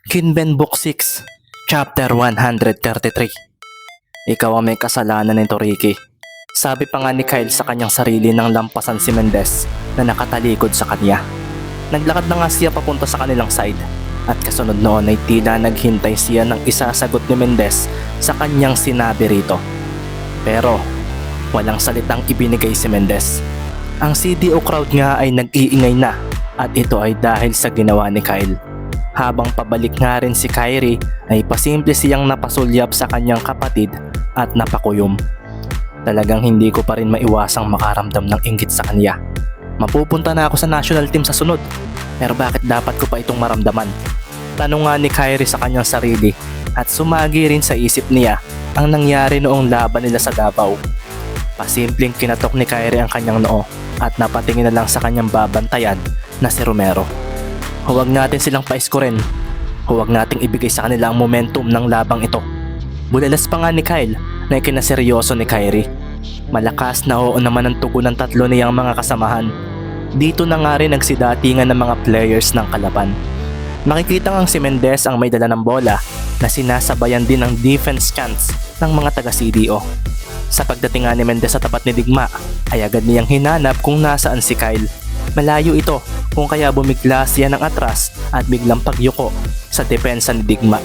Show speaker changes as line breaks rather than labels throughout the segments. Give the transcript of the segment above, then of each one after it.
Kinben Book 6, Chapter 133. Ikaw ang may kasalanan nito, Ricky. Sabi pa nga ni Kyle sa kanyang sarili nang lampasan si Mendez na nakatalikod sa kanya. Naglakad na nga siya papunta sa kanilang side at kasunod noon ay tila naghintay siya ng isasagot ni Mendez sa kanyang sinabi rito. Pero walang salitang ibinigay si Mendez. Ang CDO crowd nga ay nag-iingay na at ito ay dahil sa ginawa ni Kyle. Habang pabalik nga rin si Kyrie ay pasimple siyang napasulyap sa kanyang kapatid at napakuyom. Talagang hindi ko pa rin maiwasang makaramdam ng inggit sa kanya. Mapupunta na ako sa national team sa sunod, pero bakit dapat ko pa itong maramdaman? Tanong nga ni Kyrie sa kanyang sarili at sumagi rin sa isip niya ang nangyari noong laban nila sa Davao. Pasimpleng kinatok ni Kyrie ang kanyang noo at napatingin na lang sa kanyang babantayan na si Romero. Huwag natin silang paiskurin. Huwag nating ibigay sa kanila ang momentum ng labang ito. Bulalas pa nga ni Kyle na ikinaseryoso ni Kyrie. Malakas na oo naman ang tugon ng tatlo niyang mga kasamahan. Dito na nga rin nagsidatingan ng mga players ng kalaban. Makikita ngang si Mendez ang may dala ng bola na sinasabayan din ng defense chants ng mga taga-CDO. Sa pagdating nga ni Mendez sa tapat ni Digma ay agad niyang hinanap kung nasaan si Kyle. Malayo ito kung kaya bumigla siya ng atras at biglang pagyuko sa depensa ni Digma.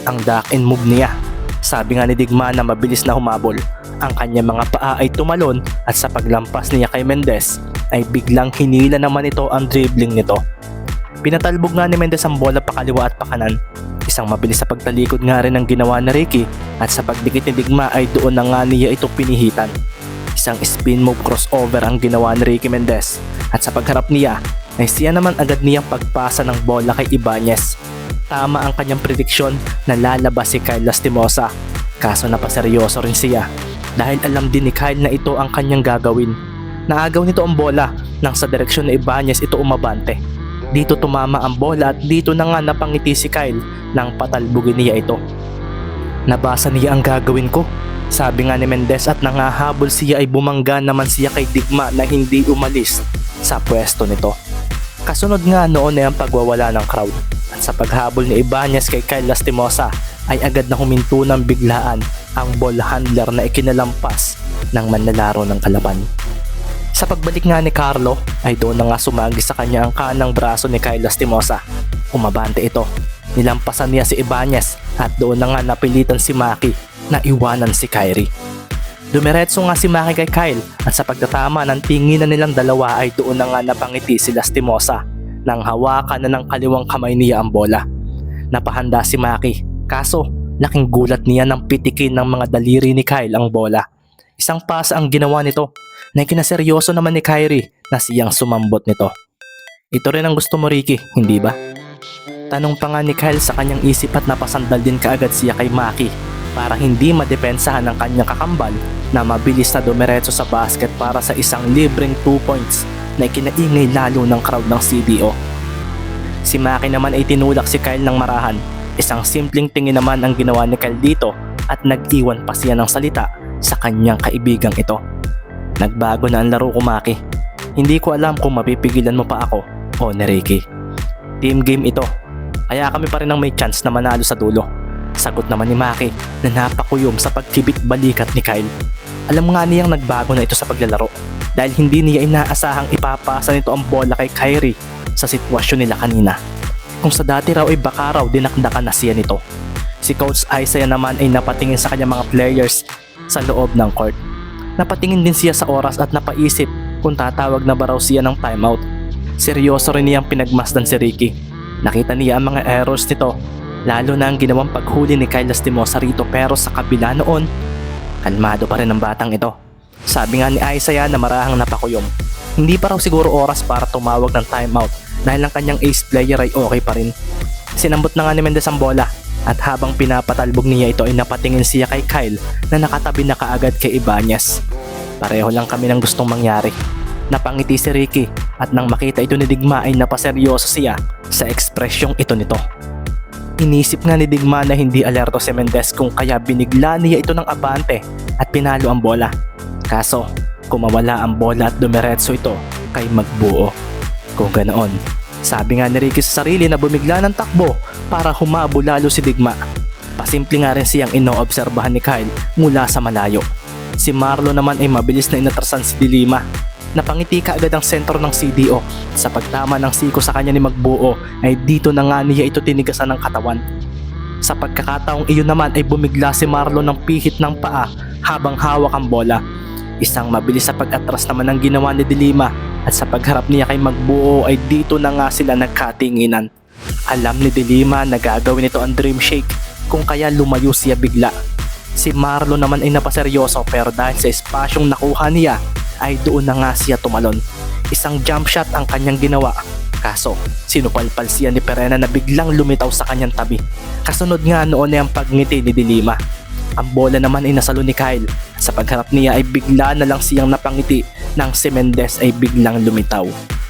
Ang duck and move niya. Sabi nga ni Digma na mabilis na humabol. Ang kanyang mga paa ay tumalon at sa paglampas niya kay Mendez ay biglang hinila naman ito ang dribbling nito. Pinatalbog nga ni Mendez ang bola pakaliwa at pakanan. Isang mabilis sa pagtalikod nga rin ang ginawa ni Ricky at sa pagdikit ni Digma ay doon na nga niya ito pinihitan. Isang spin move crossover ang ginawa ni Ricky Mendez at sa pagharap niya ay siya naman agad niyang pagpasa ng bola kay Ibanez. Tama ang kanyang prediksyon na lalabas si Kyle Lastimosa, kaso napaseryoso rin siya dahil alam din ni Kyle na ito ang kanyang gagawin. Naagaw nito ang bola nang sa direksyon na Ibanez ito umabante. Dito tumama ang bola at dito na nga napangiti si Kyle nang patalbugin niya ito. Nabasa niya ang gagawin ko, sabi nga ni Mendez at nangahabol siya ay bumangga naman siya kay Digma na hindi umalis sa pwesto nito. Kasunod nga noon ay ang pagwawala ng crowd at sa paghabol ni Ibanez kay Kyle Lastimosa ay agad na huminto ng biglaan ang ball handler na ikinalampas ng manlalaro ng kalaban. Sa pagbalik nga ni Carlo ay doon na nga sumagi sa kanya ang kanang braso ni Kyle Lastimosa. Umabante ito. Nilampasan niya si Ibanez at doon na nga napilitan si Maki na iwanan si Kyrie. Dumiretso nga si Maki kay Kyle at sa pagtatama ng tingin na nilang dalawa ay doon na nga napangiti si Lastimosa nang hawakan na ng kaliwang kamay niya ang bola. Napahanda si Maki, kaso laking gulat niya nang pitikin ng mga daliri ni Kyle ang bola. Isang pasa ang ginawa nito na ikinaseryoso naman ni Kyrie na siyang sumambot nito. Ito rin ang gusto mo, Ricky, hindi ba? Tanong pa nga ni Kyle sa kanyang isip at napasandal din kaagad siya kay Maki para hindi madepensahan ng kanyang kakambal na mabilis na dumiretso sa basket para sa isang libreng 2 points na ikinaingay lalo ng crowd ng CDO. Si Maki naman ay tinulak si Kyle ng marahan. Isang simpleng tingin naman ang ginawa ni Kyle dito at nag-iwan pa siya ng salita sa kanyang kaibigang ito. Nagbago na ang laro ko, Maki. Hindi ko alam kung mapipigilan mo pa ako o ni Ricky. Team game ito, kaya kami pa rin ang may chance na manalo sa dulo. Sagot naman ni Maki na napakuyom sa pagkibit balikat ni Kyle. Alam nga niyang nagbago na ito sa paglalaro dahil hindi niya inaasahang ipapasa nito ang bola kay Kyrie sa sitwasyon nila kanina. Kung sa dati raw ay baka raw dinakdakan na siya nito. Si Coach Isaiah naman ay napatingin sa kanyang mga players sa loob ng court. Napatingin din siya sa oras at napaisip kung tatawag na ba raw siya ng timeout. Seryoso rin niyang pinagmasdan si Ricky. Nakita niya ang mga errors nito, lalo na ang ginawang paghuli ni Kyle Lastimosa rito, pero sa kabila noon, kalmado pa rin ang batang ito. Sabi nga ni Isaiah na marahang napakuyom. Hindi pa raw siguro oras para tumawag ng timeout dahil ang kanyang ace player ay okay pa rin. Sinambot na nga ni Mendez ang bola at habang pinapatalbog niya ito ay napatingin siya kay Kyle na nakatabi na kaagad kay Ibanez. Pareho lang kami ng gustong mangyari. Napangiti si Ricky at nang makita ito ni Digma ay napaseryoso siya sa ekspresyong ito nito. Inisip nga ni Digma na hindi alerto si Mendez kung kaya binigla niya ito ng abante at pinalo ang bola. Kaso kung mawala ang bola at dumiretso ito kay Magbuo. Kung ganoon, sabi nga ni Ricky sa sarili na bumigla ng takbo para humabo lalo si Digma. Pasimple nga rin siyang inoobserbahan ni Kyle mula sa malayo. Si Marlo naman ay mabilis na inatrasan si Dilima. Napangiti ka agad ang sentro ng CDO. Sa pagtama ng siko sa kanya ni Magbuo ay dito na nga niya ito tinigasan ng katawan. Sa pagkakataong iyon naman ay bumigla si Marlo ng pihit ng paa habang hawak ang bola. Isang mabilis sa pag-atras naman ang ginawa ni Dilima at sa pagharap niya kay Magbuo ay dito na nga sila nagkatinginan. Alam ni Dilima na gagawin ito ang dream shake kung kaya lumayo siya bigla. Si Marlo naman ay napaseryoso pero dahil sa espasyong nakuha niya ay doon na nga siya tumalon. Isang jump shot ang kanyang ginawa. Kaso sinupalpal siya ni Perena na biglang lumitaw sa kanyang tabi. Kasunod nga noon ay ang pagngiti ni Dilima. Ang bola naman ay nasalo ni Kyle. Sa pagharap niya ay bigla na lang siyang napangiti nang si Mendez ay biglang lumitaw.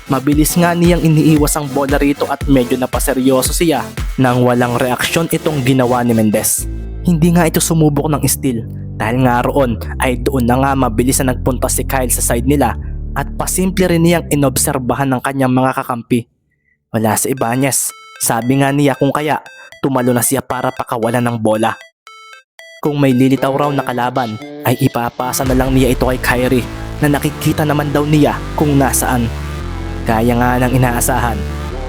Mabilis nga niyang iniiwas ang bola rito at medyo napaseryoso siya nang walang reaksyon itong ginawa ni Mendez. Hindi nga ito sumubok ng steal dahil nga roon ay doon na nga mabilis na nagpunta si Kyle sa side nila at pasimple rin niyang inobserbahan ng kanyang mga kakampi. Wala si Ibanez. Sabi nga niya kung kaya tumalo na siya para pakawalan ng bola. Kung may lilitaw raw na kalaban ay ipapasa na lang niya ito kay Kyrie na nakikita naman daw niya kung nasaan. Kaya nga nang inaasahan,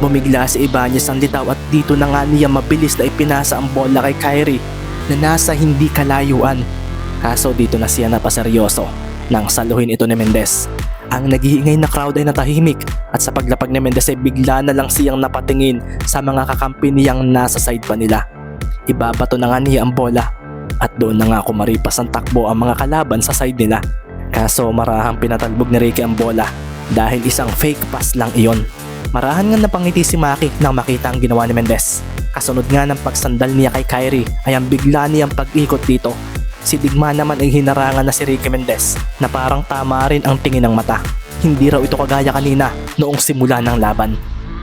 bumigla si Ibanez ang litaw at dito na nga niya mabilis na ipinasa ang bola kay Kyrie na nasa hindi kalayuan. Kaso dito na siya napaseryoso nang saluhin ito ni Mendez. Ang naghiingay na crowd ay natahimik at sa paglapag ni Mendez ay bigla na lang siyang napatingin sa mga kakampi niyang nasa side pa nila. Ibabato na nga niya ang bola at doon na nga kumaripas ang takbo ang mga kalaban sa side nila. Kaso marahang pinatalbog ni Ricky ang bola dahil isang fake pass lang iyon. Marahan nga napangiti si Maki nang makita ang ginawa ni Mendez. Kasunod nga ng pagsandal niya kay Kyrie ay ang bigla niyang pag-ikot dito. Si Digma naman ay hinarangan na si Ricky Mendez na parang tama rin ang tingin ng mata. Hindi raw ito kagaya kanina noong simula ng laban.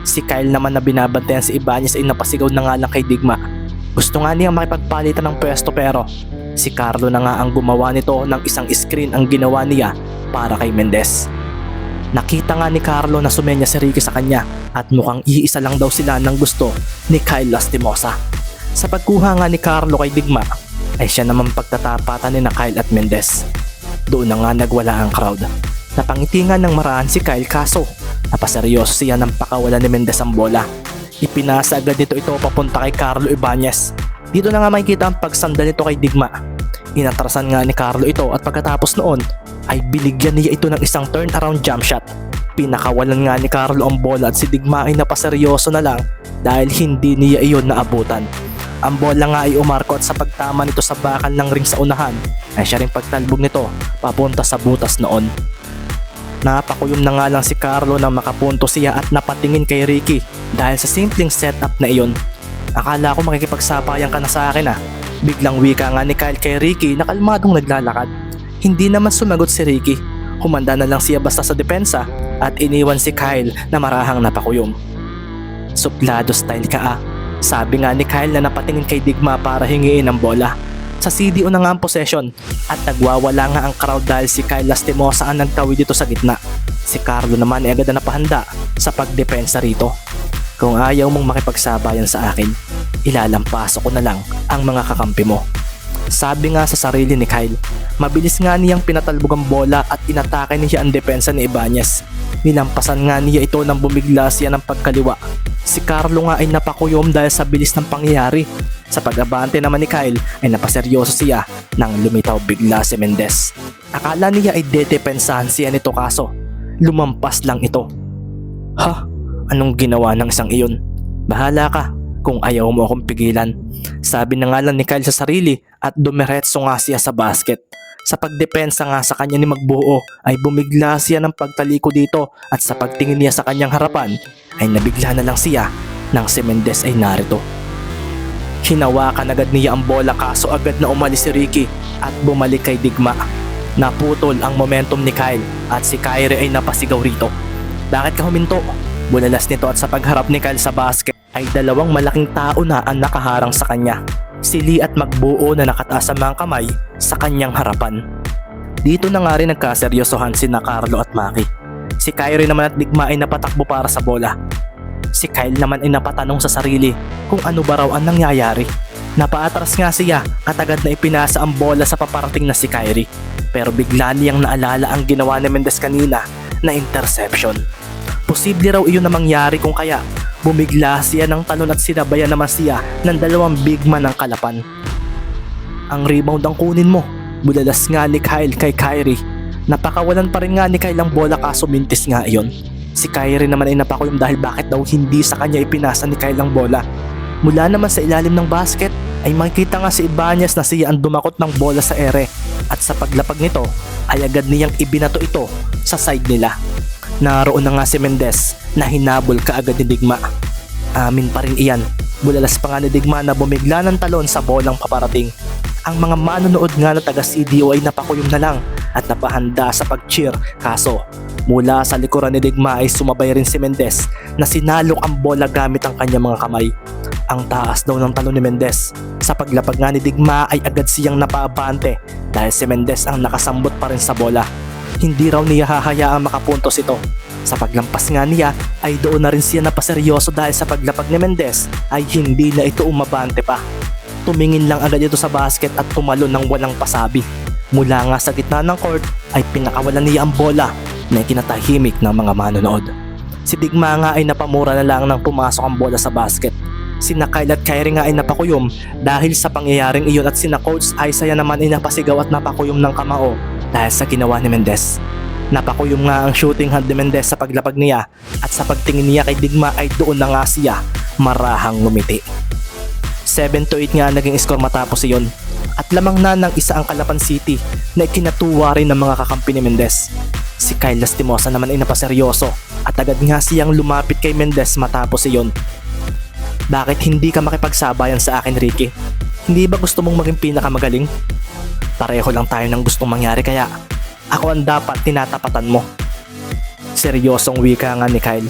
Si Kyle naman na binabantayan si Ibanez ay napasigaw na nga lang kay Digma. Gusto nga niyang makipagpalitan ng pwesto pero si Carlo na nga ang gumawa nito ng isang screen ang ginawa niya para kay Mendez. Nakita nga ni Carlo na sumenya si Ricky sa kanya at mukhang iisa lang daw sila ng gusto ni Kyle Lastimosa. Sa pagkuha nga ni Carlo kay Digma ay siya naman pagtatapatan ni na Kyle at Mendez. Doon na nga nagwala ang crowd. Napangiti nga ng maraan si Kyle kaso napaseryoso siya ng pakawala ni Mendez ang bola. Ipinasa agad ito papunta kay Carlo Ibanez. Dito na nga makikita ang pagsandal nito kay Digma. Inatrasan nga ni Carlo ito at pagkatapos noon ay binigyan niya ito ng isang turnaround jump shot. Pinakawalan nga ni Carlo ang bola at si Digma ay napaseryoso na lang dahil hindi niya iyon naabutan. Ang bola nga ay umarko at sa pagtama nito sa bakal ng ring sa unahan ay siya ring pagtalbog nito papunta sa butas noon. Napakuyom na nga lang si Carlo nang makapunto siya at napatingin kay Ricky dahil sa simpleng setup na iyon. Akala ko makikipagsapayan ka na sa akin ah. Biglang wika nga ni Kyle kay Ricky na kalmadong naglalakad. Hindi naman sumagot si Ricky. Humanda na lang siya basta sa depensa at iniwan si Kyle na marahang napakuyom. Suplado style ka ah. Sabi nga ni Kyle na napatingin kay Digma para hingiin ang bola. Sa CDO na nga ang possession at nagwawala nga ang crowd dahil si Kyle Lastimosa ang nagtawid dito sa gitna. Si Carlo naman ay agad na napahanda sa pagdepensa rito. Kung ayaw mong makipagsabayan sa akin, ilalampaso ko na lang ang mga kakampi mo. Sabi nga sa sarili ni Kyle. Mabilis nga niyang pinatalbog ang bola at inatake niya ang depensa ni Ibanez. Nilampasan nga niya ito nang bumigla siya ng pagkaliwa. Si Carlo nga ay napakuyom dahil sa bilis ng pangyayari. Sa pag-abante naman ni Kyle ay napaseryoso siya nang lumitaw bigla si Mendez. Akala niya ay dedepensahan siya nito kaso lumampas lang ito. Ha? Anong ginawa ng isang iyon? Bahala ka kung ayaw mo akong pigilan. Sabi na nga lang ni Kyle sa sarili at dumiretso nga siya sa basket. Sa pagdepensa nga sa kanya ni Magbuo ay bumigla siya ng pagtaliko dito at sa pagtingin niya sa kanyang harapan ay nabigla na lang siya nang si Mendez ay narito. Hinawakan agad niya ang bola kaso agad na umalis si Ricky at bumalik kay Digma. Naputol ang momentum ni Kyle at si Kyrie ay napasigaw rito. Bakit ka huminto? Bulalas nito at sa pagharap ni Kyle sa basket ay dalawang malaking tao na ang nakaharang sa kanya. Si Lee at Magbuo na nakataas ang mga kamay sa kanyang harapan. Dito na nga rin nagkaseryosohan sina Carlo at Maki. Si Kyrie naman at Digma ay napatakbo para sa bola. Si Kyle naman ay napatanong sa sarili kung ano ba raw ang nangyayari. Napaatras nga siya at agad na ipinasa ang bola sa paparating na si Kyrie. Pero bigla niyang naalala ang ginawa ni Mendez kanina na interception. Posible raw iyon na mangyari kung kaya bumigla siya ng talon at sinabayan naman siya ng dalawang big man ng Kalapan. Ang rebound ang kunin mo, bulalas nga ni Kyle kay Kyrie. Napakawalan pa rin nga ni Kyle ang bola kaso mintis nga iyon. Si Kyrie naman ay napakuyom dahil bakit daw hindi sa kanya ipinasa ni Kyle ang bola. Mula naman sa ilalim ng basket ay makikita nga si Ibanez na siya ang dumakot ng bola sa ere at sa paglapag nito ay agad niyang ibinato ito sa side nila. Naroon na nga si Mendez na hinabol kaagad ni Digma. Amin pa rin iyan, bulalas pa nga ni Digma na bumigla ng talon sa bolang paparating. Ang mga manonood nga na taga CDO ay napakuyom na lang at napahanda sa pag-cheer kaso mula sa likuran ni Digma ay sumabay rin si Mendez na sinalok ang bola gamit ang kanyang mga kamay. Ang taas daw ng talon ni Mendez. Sa paglapag nga ni Digma ay agad siyang napaabante dahil si Mendez ang nakasambot pa rin sa bola. Hindi raw niya hahayaang makapuntos ito. Sa paglampas nga niya ay doon na rin siya napaseryoso dahil sa paglapag ni Mendez ay hindi na ito umabante pa. Tumingin lang agad ito sa basket at tumalon ng walang pasabi. Mula nga sa gitna ng court ay pinakawalan niya ang bola na ikinatahimik ng mga manonood. Si Digma nga ay napamura na lang nang pumasok ang bola sa basket. Sina Kyle at Kyrie nga ay napakuyom dahil sa pangyayaring iyon at sina Coach Isaiah naman ay napasigaw at napakuyom ng kamao dahil sa ginawa ni Mendez. Napakuyom nga ang shooting hand ni Mendez sa paglapag niya at sa pagtingin niya kay Digma ay doon na nga siya marahang ngumiti. 7-8 nga naging score matapos iyon at lamang na ng isa ang Kalapan City na ikinatuwa rin ng mga kakampi ni Mendez. Si Kyle Lastimosa naman ay napaseryoso at agad nga siyang lumapit kay Mendez matapos iyon. Bakit hindi ka makipagsabayan sa akin, Ricky? Hindi ba gusto mong maging pinakamagaling? Pareho lang tayo ng gustong mangyari kaya ako ang dapat tinatapatan mo. Seryosong wika nga ni Kyle.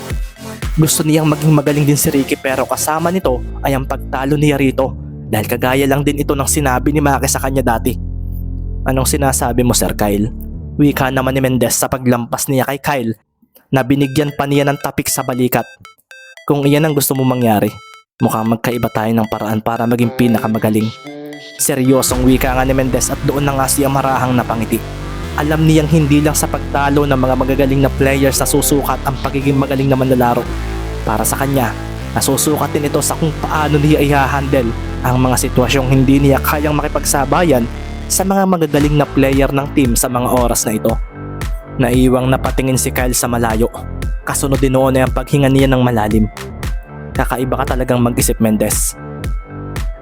Gusto niyang maging magaling din si Ricky pero kasama nito ay ang pagtalo niya rito dahil kagaya lang din ito ng sinabi ni Maki sa kanya dati. Anong sinasabi mo, Sir Kyle? Wika naman ni Mendez sa paglampas niya kay Kyle na binigyan pa niya ng tapik sa balikat. Kung iyan ang gusto mo mangyari, mukhang magkaiba tayo ng paraan para maging pinakamagaling. Seryosong wika nga ni Mendez at doon na nga siya marahang napangiti. Alam niyang hindi lang sa pagtalo ng mga magagaling na players na susukat ang pagiging magaling na manlalaro. Para sa kanya, nasusukat din ito sa kung paano niya i-handle ang mga sitwasyong hindi niya kayang makipagsabayan sa mga magagaling na player ng team sa mga oras na ito. Naiwang napatingin si Kyle sa malayo. Kasunod din noon ay ang paghinga niya ng malalim. Kakaiba ka talagang mag-isip, Mendez.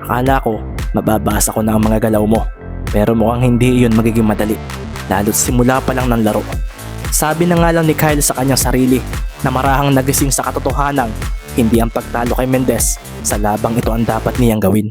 Akala ko, mababasa ko na ang mga galaw mo. Pero mukhang hindi iyon magiging madali. Lalo't simula pa lang ng laro. Sabi na nga lang ni Kyle sa kanyang sarili na marahang nagising sa katotohanan hindi ang pagtalo kay Mendez sa labang ito ang dapat niyang gawin.